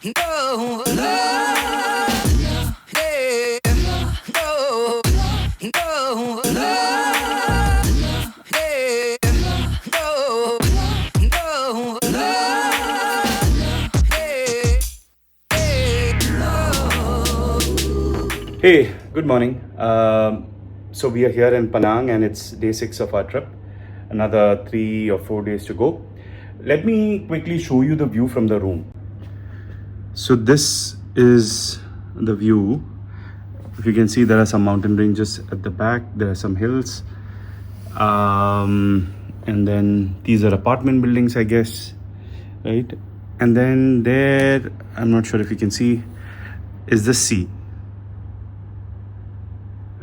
no, no, hey, no, no, no, hey, no, no, no, hey, hey, no. Hey, good morning. So we are here in Penang and it's day 6 of our trip. Another 3 or 4 days to go. Let me quickly show you the view from the room. So this is the view. If you can see, there are some mountain ranges at the back. There are some hills. And then these are apartment buildings, I guess, right? And then there, I'm not sure if you can see, is the sea.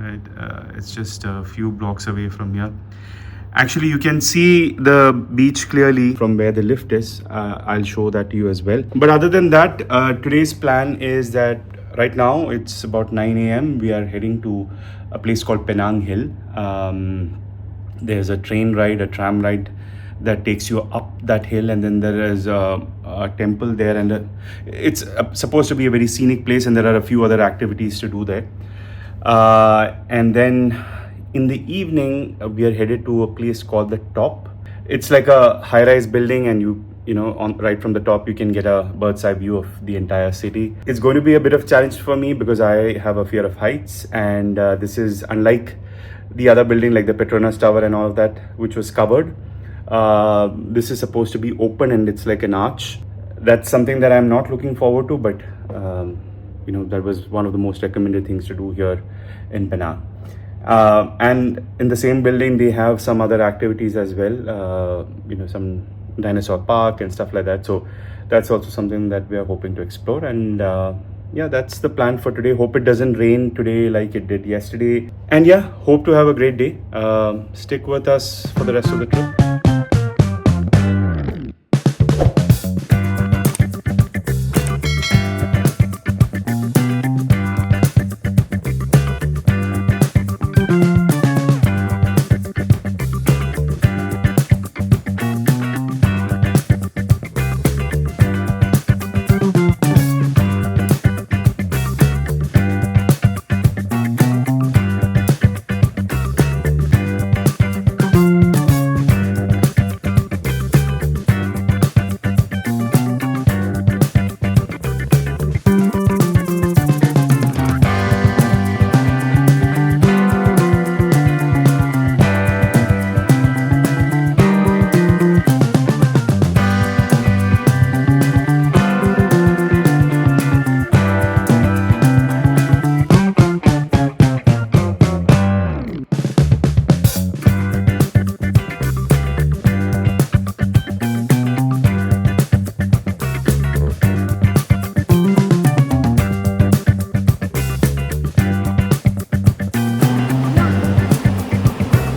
Right, it's just a few blocks away from here. Actually, you can see the beach clearly from where the lift is. I'll show that to you as well. But other than that, today's plan is that right now it's about 9 a.m. We are heading to a place called Penang Hill. There's a train ride, a tram ride that takes you up that hill, and then there is a temple there, and it's supposed to be a very scenic place, and there are a few other activities to do there. And then in the evening, we are headed to a place called the Top. It's like a high-rise building, and right from the top, you can get a bird's eye view of the entire city. It's going to be a bit of challenge for me because I have a fear of heights, and this is unlike the other building like the Petronas Tower and all of that, which was covered. This is supposed to be open and it's like an arch. That's something that I'm not looking forward to, but that was one of the most recommended things to do here in Penang. And in the same building, they have some other activities as well, some Dinosaur Park and stuff like that. So that's also something that we are hoping to explore. And that's the plan for today. Hope it doesn't rain today like it did yesterday. And hope to have a great day. Stick with us for the rest of the trip.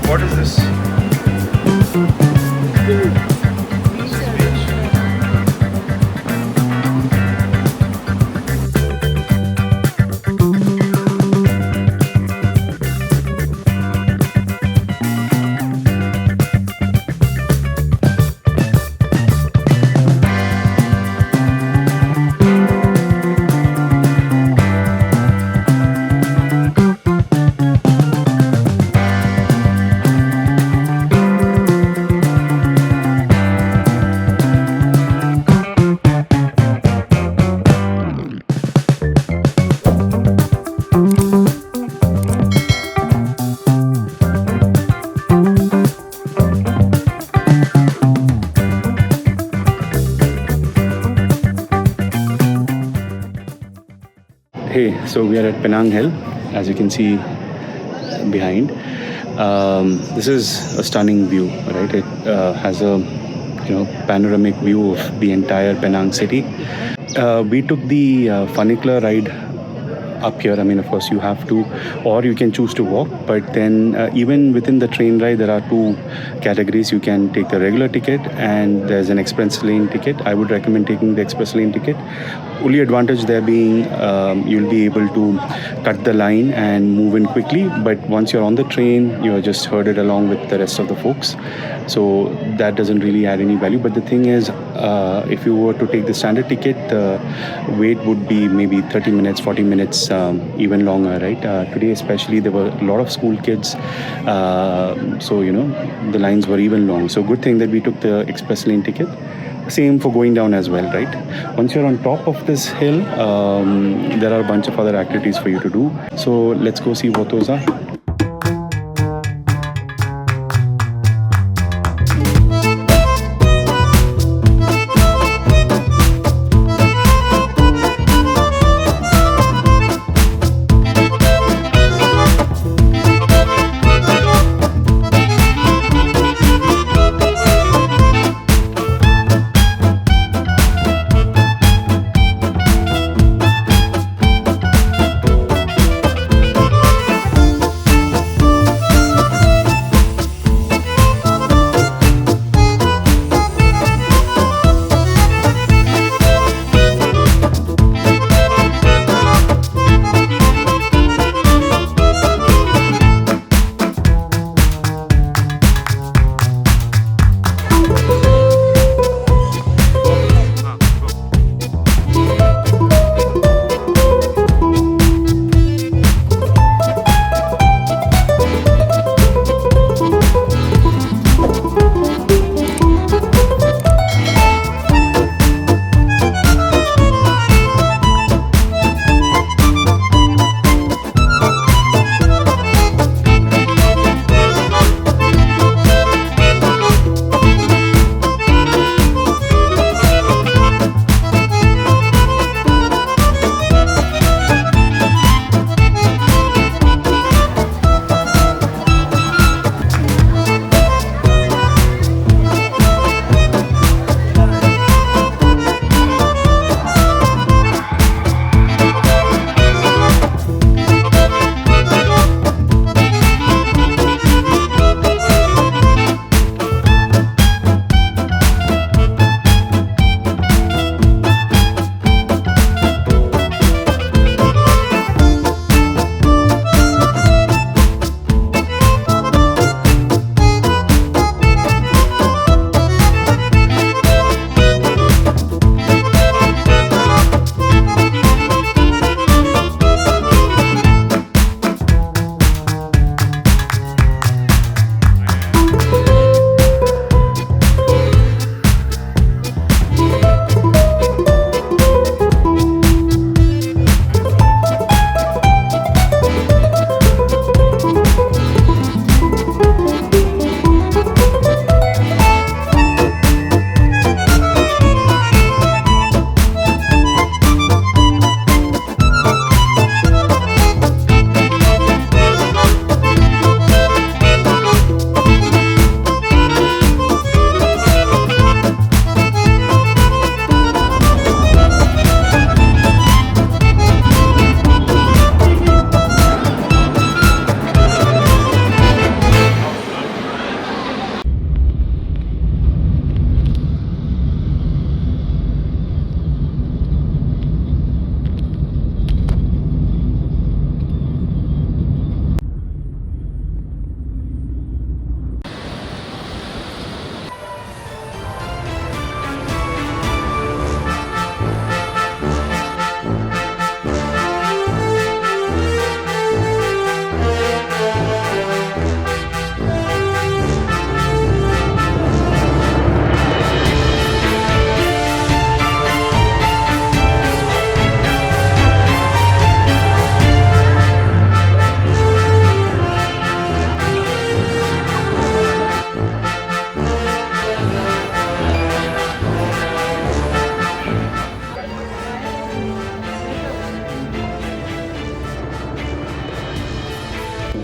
What is this? Hey, so we are at Penang Hill, as you can see behind. This is a stunning view, right? It has a panoramic view of the entire Penang city. We took the funicular ride up here. I mean, of course, you have to, or you can choose to walk. But then even within the train ride, there are two categories. You can take the regular ticket and there's an express lane ticket. I would recommend taking the express lane ticket. only advantage there being you'll be able to cut the line and move in quickly. But once you're on the train, you're just herded along with the rest of the folks. So that doesn't really add any value. But the thing is, if you were to take the standard ticket, the wait would be maybe 30 minutes, 40 minutes, even longer, right? Today especially, there were a lot of school kids. So, the lines were even long. So good thing that we took the express lane ticket. Same for going down as well, right? Once you're on top of this hill, there are a bunch of other activities for you to do. So let's go see what those are.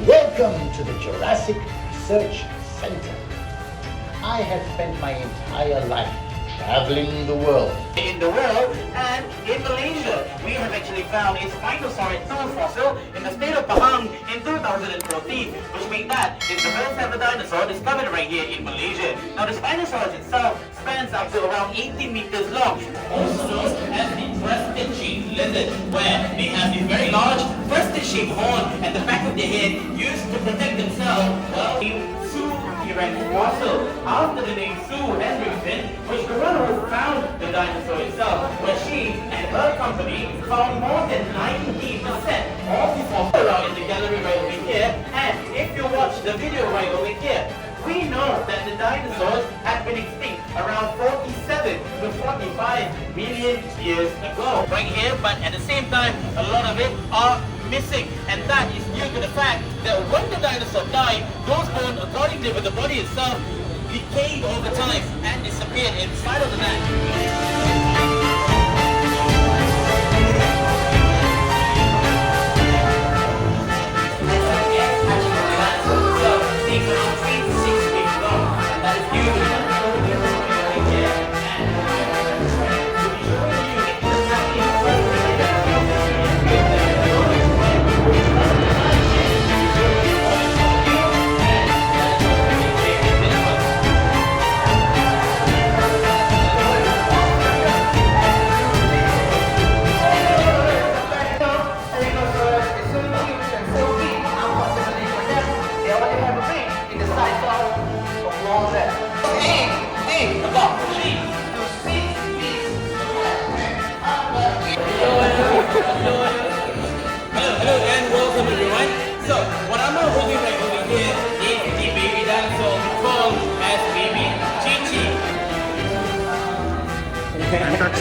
Welcome to the Jurassic Research Center. I have spent my entire life traveling the world. In the world and in Malaysia, we have actually found a Spinosaurus tooth fossil in the state of Penang in 2014, which means that it's the first ever dinosaur discovered right here in Malaysia. Now the Spinosaurus itself spans up to to around 80 meters long, also known as the crested-shaped lizard, where they have this very large crested-shaped horn at the back of their head used to protect themselves. Well, Sue T-Rex fossil after the name Sue Henriksen, which the runner who found the dinosaur itself, where she and her company found more than 90% of the fossil around in the gallery right over here. And if you watch the video right over here, we know that the dinosaurs had been extinct around 47 to 45 million years ago. Right here, but at the same time, a lot of it are missing. And that is due to the fact that when the dinosaur died, those bones, according to the body itself, decayed over time and disappeared inside of the land. Hello and welcome everyone. So what I'm holding right over here is the baby dinosaur called as baby Chi-Chi. And touch.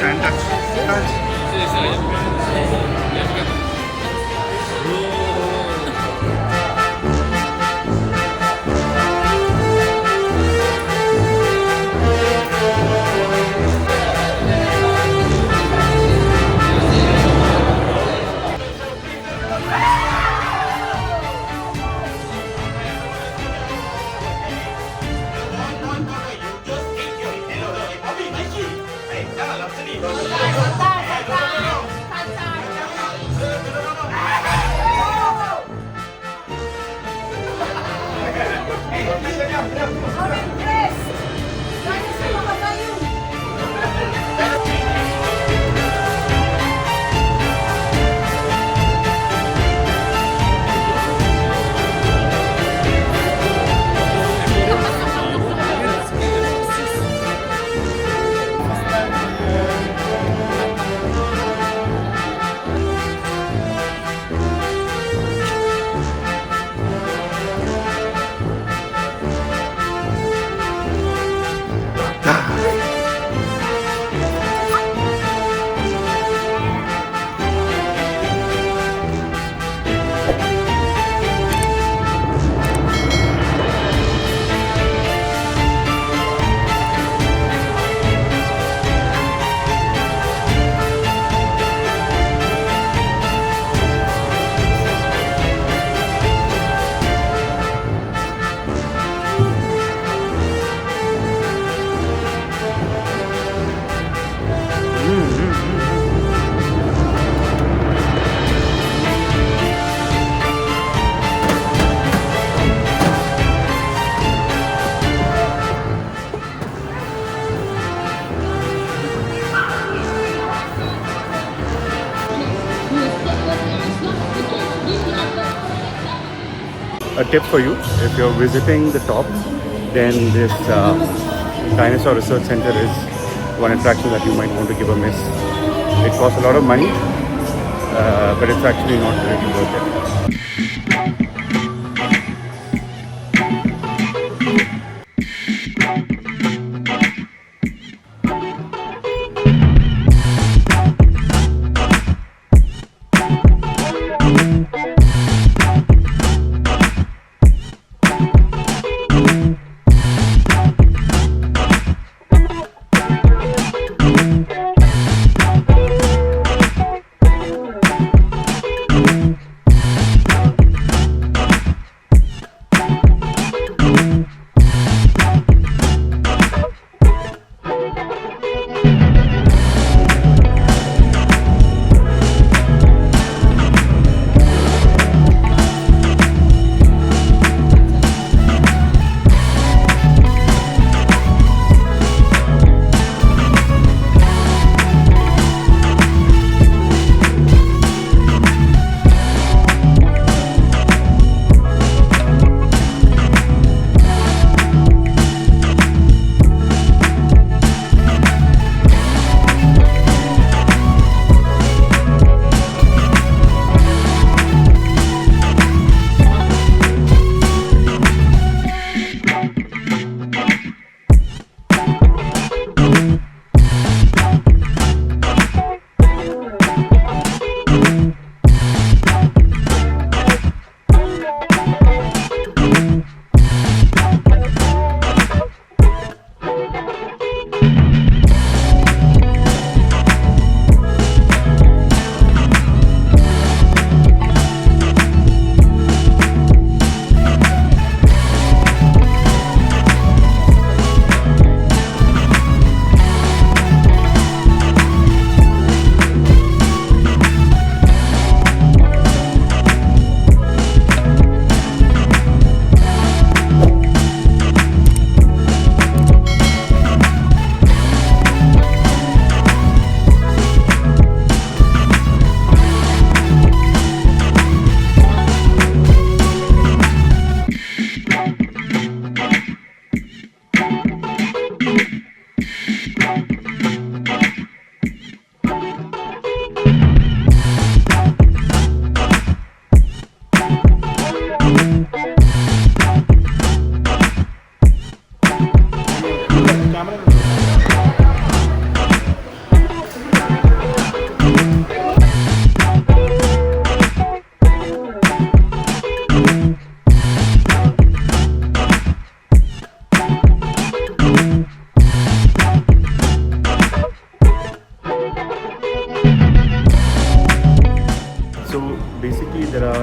A tip for you, if you're visiting the top, then this Dinosaur Research Center is one attraction that you might want to give a miss. It costs a lot of money, but it's actually not really worth it.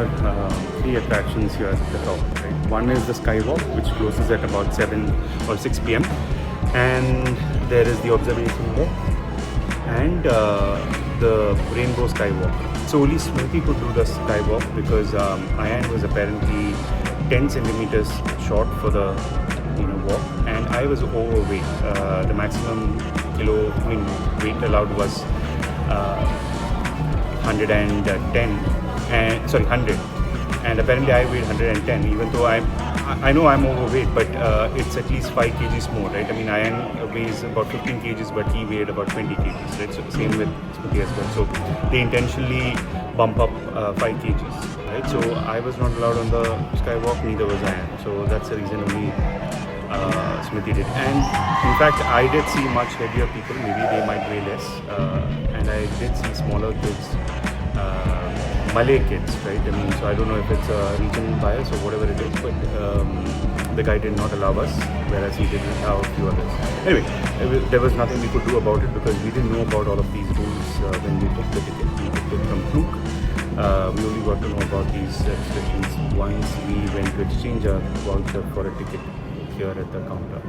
are three attractions here at the top. Right? One is the Skywalk, which closes at about 7 or 6 p.m. And there is the Observation Deck and the Rainbow Skywalk. So only Smriti could do the Skywalk because Ayan was apparently 10 centimeters short for the walk, and I was overweight. The maximum weight allowed was 110 and 100, and apparently I weighed 110, even though I know I'm overweight, but it's at least 5 kgs more, right? I mean, Ayan weighs about 15 kgs, but he weighed about 20 kgs, right? So same with Smriti as well. So they intentionally bump up 5 kgs, right? So I was not allowed on the Skywalk, neither was Ayan. So that's the reason only Smriti did. And in fact, I did see much heavier people. Maybe they might weigh less, and I did see smaller kids. Malay kids, right? I mean, so I don't know if it's a regional bias or whatever it is, but the guy did not allow us, whereas he did allow a few others. Anyway, there was nothing we could do about it because we didn't know about all of these rules when we took the ticket. We took it from Fluke. We only got to know about these restrictions once we went to exchange our voucher for a ticket here at the counter.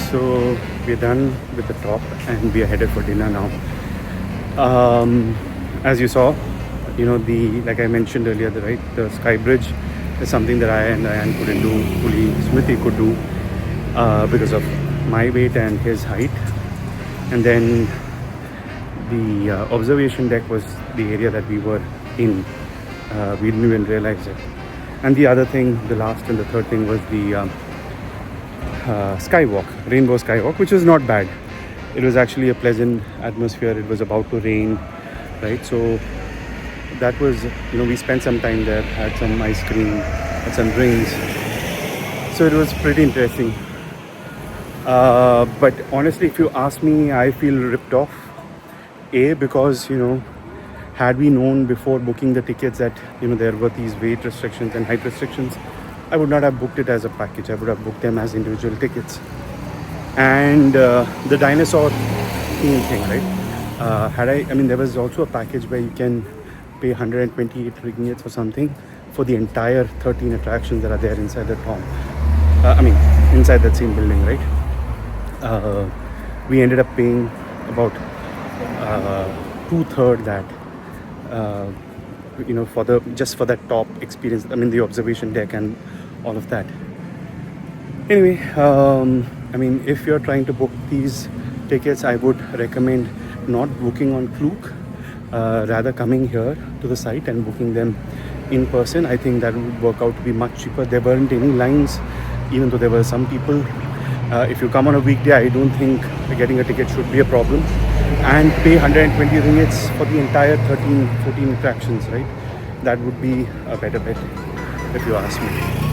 So we're done with the top and we are headed for dinner now. As you saw, like I mentioned earlier, the sky bridge is something that I and Ayan couldn't do. Fully Smriti could do because of my weight and his height. And then the observation deck was the area that we were in. We didn't even realize it. And the other thing, the last and the third thing was the Skywalk, Rainbow Skywalk, which was not bad. It was actually a pleasant atmosphere. It was about to rain, right? So that was, we spent some time there, had some ice cream, had some drinks. So it was pretty interesting. But honestly, if you ask me, I feel ripped off. Because, had we known before booking the tickets that, there were these weight restrictions and height restrictions, I would not have booked it as a package. I would have booked them as individual tickets. And the dinosaur theme thing, right? There was also a package where you can pay 128 ringgits or something for the entire 13 attractions that are there inside the tom. Inside that same building, right? We ended up paying about 2/3 that, for that top experience. The observation deck and all of that. Anyway, if you're trying to book these tickets, I would recommend not booking on Klook rather coming here to the site and booking them in person. I think that would work out to be much cheaper. There weren't any lines, even though there were some people. If you come on a weekday, I don't think getting a ticket should be a problem. And pay 120 ringgits for the entire 13, 14 attractions, right? That would be a better bet, if you ask me.